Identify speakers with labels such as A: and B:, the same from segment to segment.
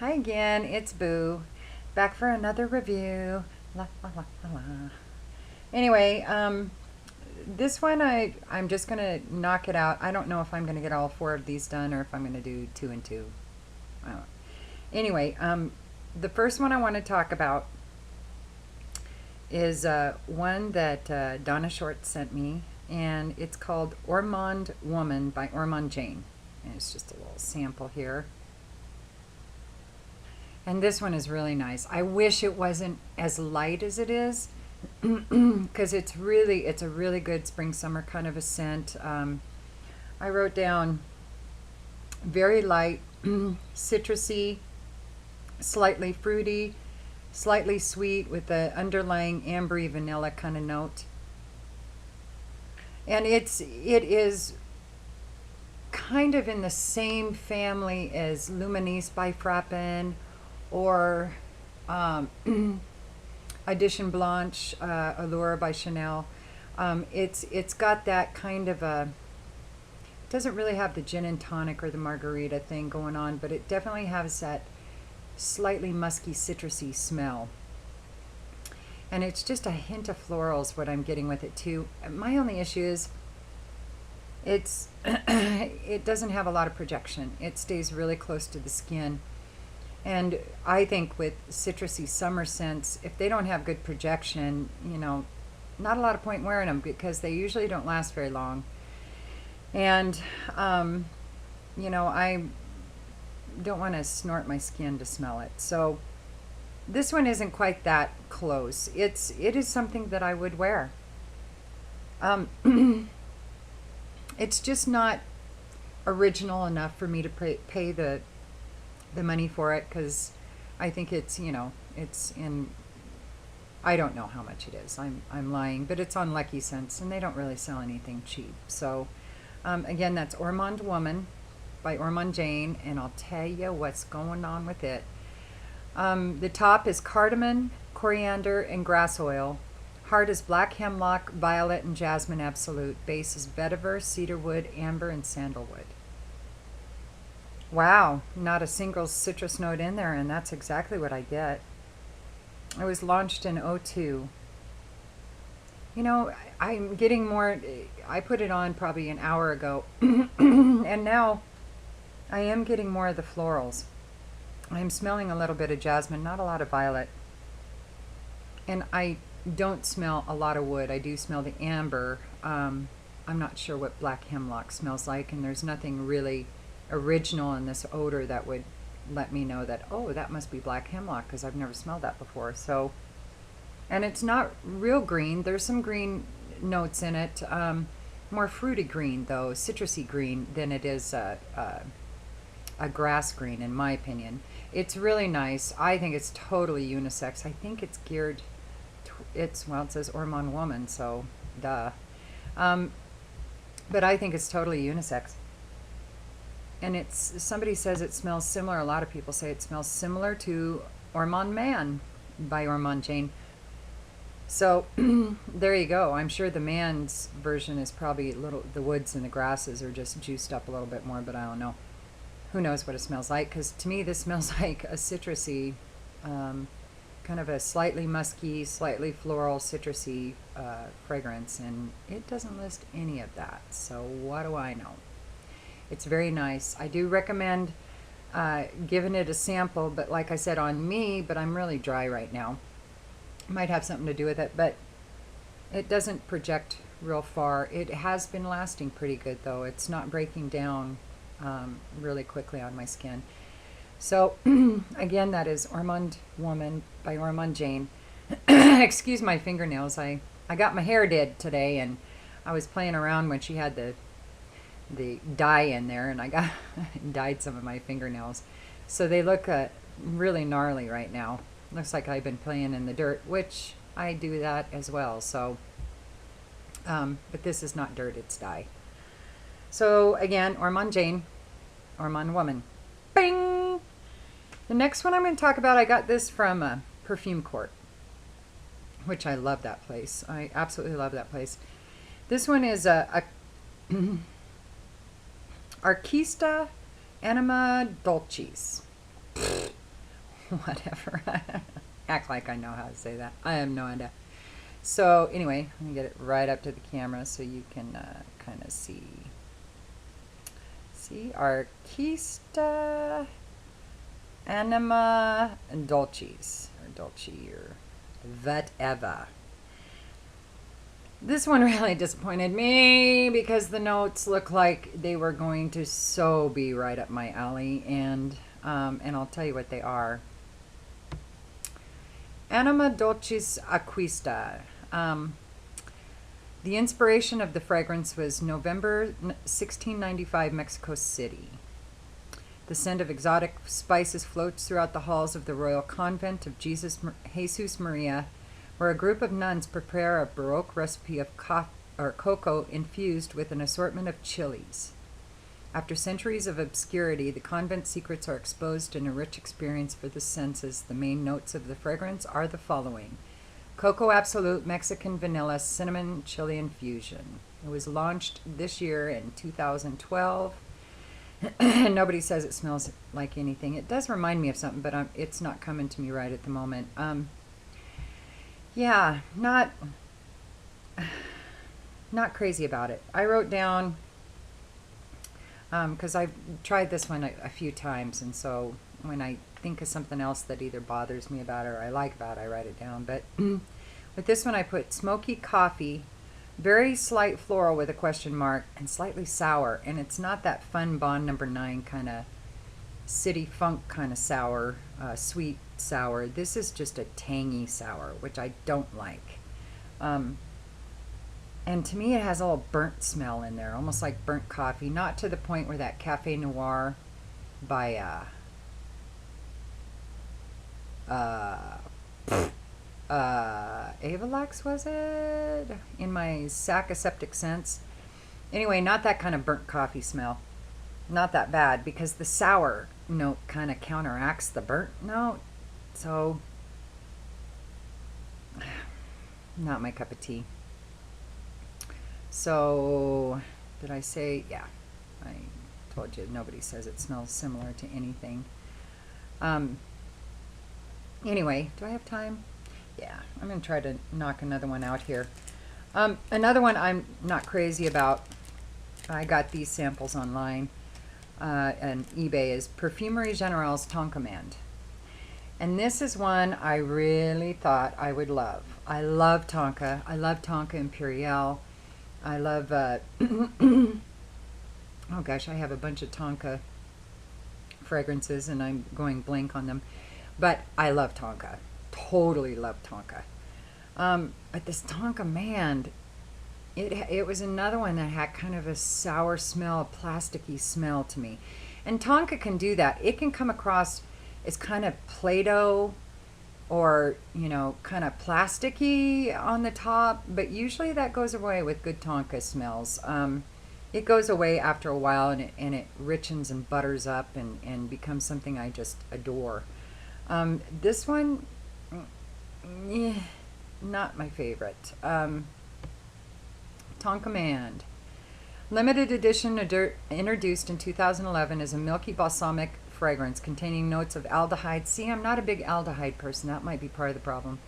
A: Hi again, it's Boo. Back for another review. La, la, la, la, la. Anyway, this one I'm just going to knock it out. I don't know if I'm going to get all four of these done or if I'm going to do two and two. I don't know. Anyway, the first one I want to talk about is one that Donna Short sent me, and it's called Ormonde Woman by Ormonde Jayne. And it's just a little sample here. And this one is really nice. I wish it wasn't as light as it is because it's a really good spring summer kind of a scent. I wrote down very light, citrusy, slightly fruity, slightly sweet with the underlying ambery vanilla kind of note. And it is kind of in the same family as Luminis by Frappin or Edition Blanche Allure by Chanel. It's got that kind of a, it doesn't really have the gin and tonic or the margarita thing going on, but it definitely has that slightly musky, citrusy smell. And it's just a hint of florals what I'm getting with it too. My only issue is it's it doesn't have a lot of projection. It stays really close to the skin. And I think with citrusy summer scents, if they don't have good projection, not a lot of point wearing them because they usually don't last very long. And, I don't want to snort my skin to smell it. So this one isn't quite that close. It is something that I would wear. It's just not original enough for me to pay the money for it because I think it's it's in, I don't know how much it is. I'm lying, but it's on Lucky Scents and they don't really sell anything cheap. So again, that's Ormonde Woman by Ormonde Jayne, and I'll tell you what's going on with it. The top is cardamom, coriander, and grass oil. Heart is black hemlock, violet, and jasmine absolute. Base is vetiver, cedarwood, amber, and sandalwood. Wow, not a single citrus note in there, and that's exactly what I get. It was launched in '02. I'm getting more, I put it on probably an hour ago, and now I am getting more of the florals. I'm smelling a little bit of jasmine, not a lot of violet. And I don't smell a lot of wood. I do smell the amber. I'm not sure what black hemlock smells like, and there's nothing really original in this odor that would let me know that, oh, that must be black hemlock because I've never smelled that before. So, and it's not real green. There's some green notes in it. More fruity green though, citrusy green than it is a grass green in my opinion. It's really nice. I think it's totally unisex. I think it's geared, it says Ormonde Woman, so duh. But I think it's totally unisex. And somebody says it smells similar, a lot of people say it smells similar to Ormonde Man by Ormonde Jayne. So there you go. I'm sure the man's version is probably the woods and the grasses are just juiced up a little bit more, but I don't know. Who knows what it smells like? Because to me this smells like a citrusy, kind of a slightly musky, slightly floral, citrusy fragrance, and it doesn't list any of that. So what do I know? It's very nice. I do recommend giving it a sample, but like I said, on me, but I'm really dry right now. Might have something to do with it, but it doesn't project real far. It has been lasting pretty good though. It's not breaking down really quickly on my skin. So again, that is Ormonde Woman by Ormonde Jayne. Excuse my fingernails. I got my hair did today, and I was playing around when she had the dye in there, and I got dyed some of my fingernails, so they look really gnarly right now. Looks like I've been playing in the dirt, which I do that as well. So but this is not dirt, it's dye. So again, Ormonde Jayne, Ormonde Woman. Bing! The next one I'm going to talk about, I got this from Perfume Court, which I love that place. I absolutely love that place. This one is a Arquiste Anima Dulcis. Whatever. Act like I know how to say that. I have no idea. So anyway, let me get it right up to the camera so you can kind of see. See, Arquiste, Anima, and Dulcis, or Dulci, or whatever. This one really disappointed me because the notes look like they were going to so be right up my alley, and I'll tell you what they are. Anima Dulcis Arquiste. The inspiration of the fragrance was November 1695, Mexico City. The scent of exotic spices floats throughout the halls of the Royal Convent of Jesus Maria, where a group of nuns prepare a Baroque recipe of cocoa infused with an assortment of chilies. After centuries of obscurity, the convent's secrets are exposed in a rich experience for the senses. The main notes of the fragrance are the following: Cocoa Absolute, Mexican Vanilla, Cinnamon, Chili Infusion. It was launched this year in 2012. Nobody says it smells like anything. It does remind me of something, but it's not coming to me right at the moment. Yeah, not crazy about it. I wrote down, because I've tried this one a few times, and so when I think of something else that either bothers me about it or I like about it, I write it down. But with this one I put smoky coffee, very slight floral with a question mark, and slightly sour. And it's not that fun Bond Number 9 kind of city funk kind of sour, sweet sour. This is just a tangy sour, which I don't like. And to me, it has a little burnt smell in there, almost like burnt coffee. Not to the point where that Cafe Noir by Avalex, was it? In my sac aseptic sense. Anyway, not that kind of burnt coffee smell. Not that bad, because the sour note kind of counteracts the burnt note. So, not my cup of tea. So, did I say? Yeah, I told you nobody says it smells similar to anything. Anyway, do I have time? Yeah, I'm going to try to knock another one out here. Another one I'm not crazy about, I got these samples online and eBay, is Parfumerie Generale's Tonkamande. And this is one I really thought I would love. I love Tonka. I love Tonka Imperial. I love, oh gosh, I have a bunch of Tonka fragrances and I'm going blank on them. But I love Tonka. Totally love Tonka. But this Tonkamande, it was another one that had kind of a sour smell, a plasticky smell to me. And Tonka can do that. It can come across as kind of Play-Doh or, you know, kind of plasticky on the top, but usually that goes away with good Tonka smells. It goes away after a while, and it richens and butters up and becomes something I just adore. This one, not my favorite. Tonkamande. Limited edition, introduced in 2011 as a milky balsamic fragrance containing notes of aldehyde. See, I'm not a big aldehyde person. That might be part of the problem.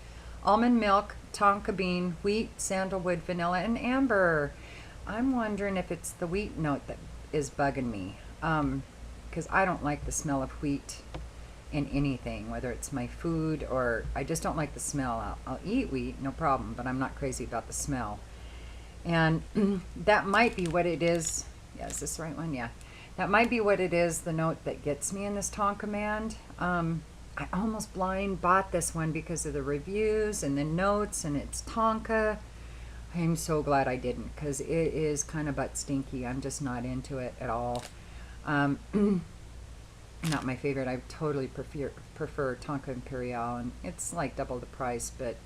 A: Almond milk, tonka bean, wheat, sandalwood, vanilla, and amber. I'm wondering if it's the wheat note that is bugging me, because I don't like the smell of wheat in anything, whether it's my food or I just don't like the smell. I'll eat wheat, no problem, but I'm not crazy about the smell. And that might be what it is. Yeah, is this the right one? Yeah. That might be what it is, the note that gets me in this Tonkamande. I almost blind bought this one because of the reviews and the notes, and it's Tonka. I'm so glad I didn't, because it is kind of butt stinky. I'm just not into it at all. Not my favorite. I totally prefer Tonka Imperial, and it's like double the price, but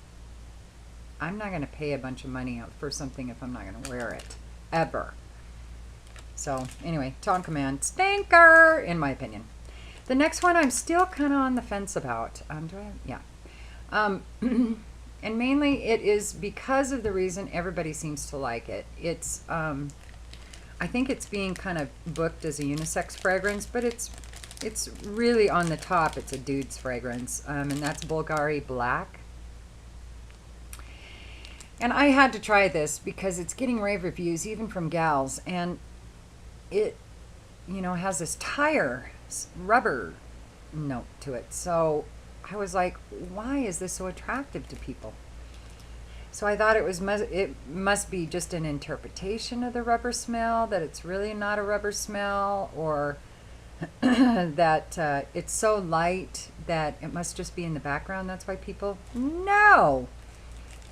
A: I'm not going to pay a bunch of money out for something if I'm not going to wear it, ever. So, anyway, Tonkamande, stinker, in my opinion. The next one I'm still kind of on the fence about. Yeah. And mainly it is because of the reason everybody seems to like it. It's, I think it's being kind of booked as a unisex fragrance, but it's It's really on the top. It's a dude's fragrance, and that's Bulgari Black. And I had to try this because it's getting rave reviews even from gals, and it, has this tire rubber note to it. So I was like, why is this so attractive to people? So I thought it must be just an interpretation of the rubber smell, that it's really not a rubber smell, or that it's so light that it must just be in the background. That's why people... No!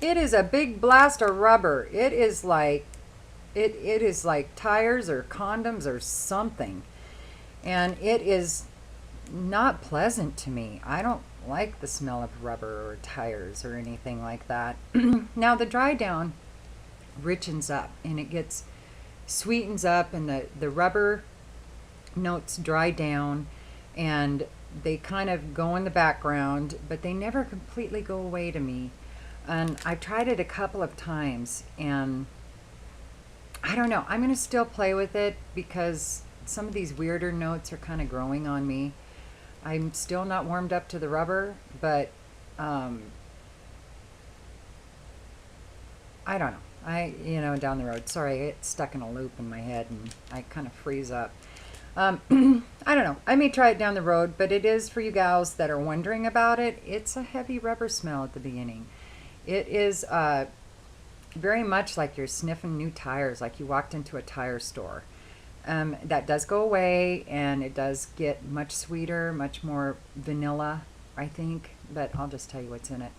A: It is a big blast of rubber. It is like tires or condoms or something. And it is not pleasant to me. I don't like the smell of rubber or tires or anything like that. Now the dry down richens up and it sweetens up, and the rubber notes dry down and they kind of go in the background, but they never completely go away to me. And I've tried it a couple of times, and I don't know. I'm going to still play with it because some of these weirder notes are kind of growing on me. I'm still not warmed up to the rubber, but I don't know. Down the road. Sorry, it's stuck in a loop in my head, and I kind of freeze up. I don't know. I may try it down the road, but it is for you gals that are wondering about it. It's a heavy rubber smell at the beginning. It is very much like you're sniffing new tires, like you walked into a tire store. That does go away, and it does get much sweeter, much more vanilla, I think, but I'll just tell you what's in it.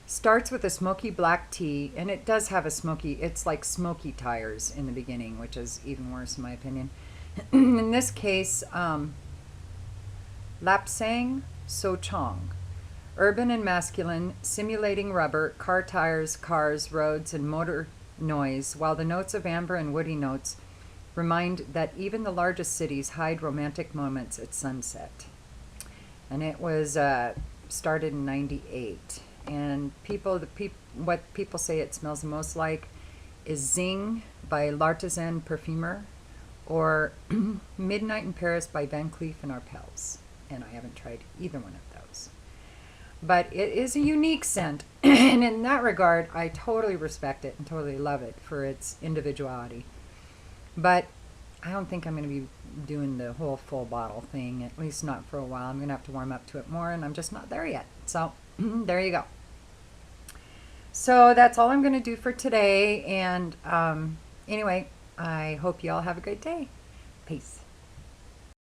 A: Starts with a smoky black tea, and it does have it's like smoky tires in the beginning, which is even worse in my opinion. In this case, Lapsang Sochong. Urban and masculine, simulating rubber, car tires, cars, roads, and motor noise, while the notes of amber and woody notes remind that even the largest cities hide romantic moments at sunset. And it was started in '98. And what people say it smells the most like is Zing by L'Artisan Parfumer, or Midnight in Paris by Van Cleef and Arpels. And I haven't tried either one of those. But it is a unique scent, and in that regard, I totally respect it and totally love it for its individuality. But I don't think I'm going to be doing the whole full bottle thing, at least not for a while. I'm going to have to warm up to it more, and I'm just not there yet. So there you go. So that's all I'm going to do for today, and anyway, I hope you all have a great day. Peace.